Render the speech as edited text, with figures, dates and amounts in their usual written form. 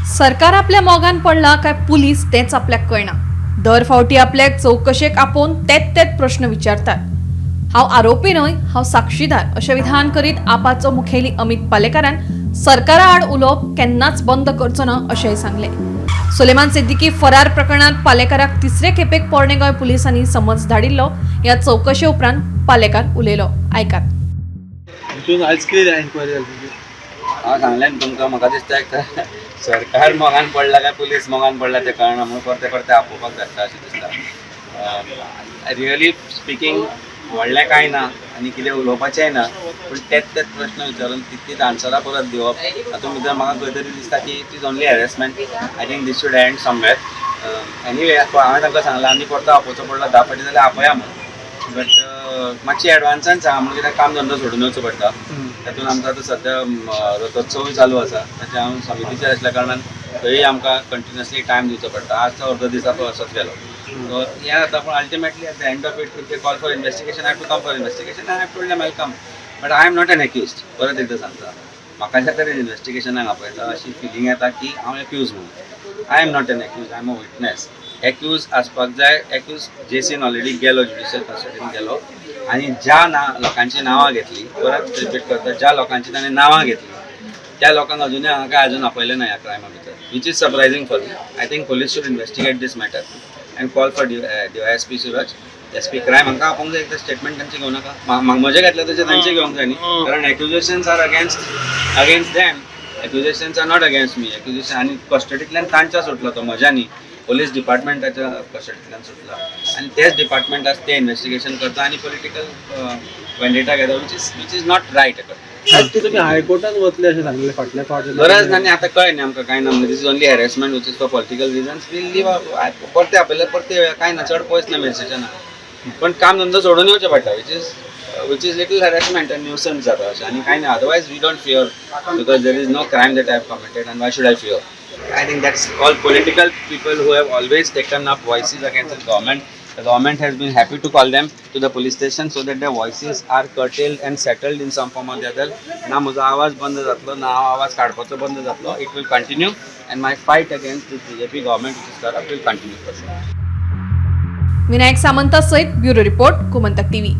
सरकार आपल्या मोगान पडला काय पुलीस तेच आपल्याक कळना। दर फावटी आपल्याक चौकशेक आपोवन तेच प्रश्न विचारतात। हांव आरोपी न्हय, हांव साक्षीदार अशें विधान करीत आपाचो मुखेली अमित पालेकारान सरकारा आड उलोवप केन्नाच बंद करचो ना अशेंय सांगले। सुलेमान सिद्दीकी फरार प्रकरणात पालेकाराक तिसरे खेपेक पोरणे गोंय पुलिसांनी समन्स धाडिल्लो। ह्या चौकशे उपरांत पालेकार उलयलो, आयकात। आज कितें एन्क्वायरी जाली? हांव सांगलें न्ही तुमकां, म्हाका दिसता एक सरकार मोगान पडला काय पुलीस मोगान पडला तें कळना म्हणून परते परते आपोवपाक धाडटा अशें दिसता। रियली स्पिकींग व्हडलें कांय ना आनी कितें उलोवपाचेंय ना, पूण तेच प्रश्न विचारून तीच आन्सरां परत दिवप हातूंत भितर म्हाका खंय तरी दिसता की it is only harassment. I think this should end somewhere. Anyway हांवें तांकां सांगलां आनी परतो आपोवचो पडलो 10 फावटी जाल्यार आपया म्हणून, बट मातशी एडवान्सान सांग म्हणजे कित्याक काम धंदो सोडून येवचो पडटा। तातूंत आमकां आतां सद्या रथोत्सवूय चालू आसा, ताचे हांव समितीचेर आसल्या कारणान थंय आमकां कंटिन्युअसली टायम दिवचो पडटा। आज तो अर्दो दिसाचो असोच गेलो। सो हें जाता, पूण ultimately at the end of it if they call for investigation I have to come for investigation. I have told them welcome, but I am not an accused. परत एकदां सांगता, म्हाका ज्या तरेन इन्वेस्टिगेशनाक आपयता अशी फिलींग येता की हांव एक्यूज म्हणून। I am not an accused, I am a witness. Accused आसपाक जाय, एक्यूज जेसीन ऑलरेडी गेलो, ज्युडिशियल कस्टडीन गेलो आनी ज्या लोकांची नांवां घेतली, परत रिपीट करता, ज्या लोकांची ताणें नांवां घेतली त्या लोकांक अजुनूय हांगा अजून आपयलें ना ह्या क्रायमा भितर, which is surprising for me. I think police should investigate this matter and call for DYSP Suraj, SP crime हांकां आपोवंक जाय एकदां स्टेटमेंट तांचे घेवं नाका। म्हजें घेतलें तशें तांचें घेवंक जाय न्ही, कारण accusations are against them, accusations are not against me. Accusation आनी कस्टडींतल्यान तांच्या सुटलो तो, म्हज्या न्ही, पुलीस डिपार्टमेंटाच्या कस्टडींतल्यान सुटला आनी तेच डिपार्टमेंट आसा ते इन्वेस्टिगेशन करता आनी पॉलिटिकल वेंडेटा घेता, वीच इज नॉट रायट। तुमी हायकोर्टान वतले अशें सांगलें फाटल्या फावटी। गरज ना न्ही, आतां कळ्ळें न्ही आमकां, कांय ना, this is only harassment which is for political reasons. We'll leave परते आपयल्यार परते कांय ना, चड पयस ना मेसेजान, पण काम धंदो सोडून येवचें पडटा, which is little harassment and nuisance जाता अशें, आनी कांय ना। Otherwise we don't fear because there is no crime that I have committed and why should I fear? I think that's all political people who have always taken up voices against the government. The government has been happy to call them to the police station so that their voices are curtailed and settled in some form or the other. ना म्हजो आवाज बंद जातलो, ना हांव आवाज काडपाचो बंद जातलो. It will continue and my fight against this BJP government which is corrupt will continue for sure. Vinayak Samanta सयत ब्युरो रिपोर्ट, गोमंतक TV।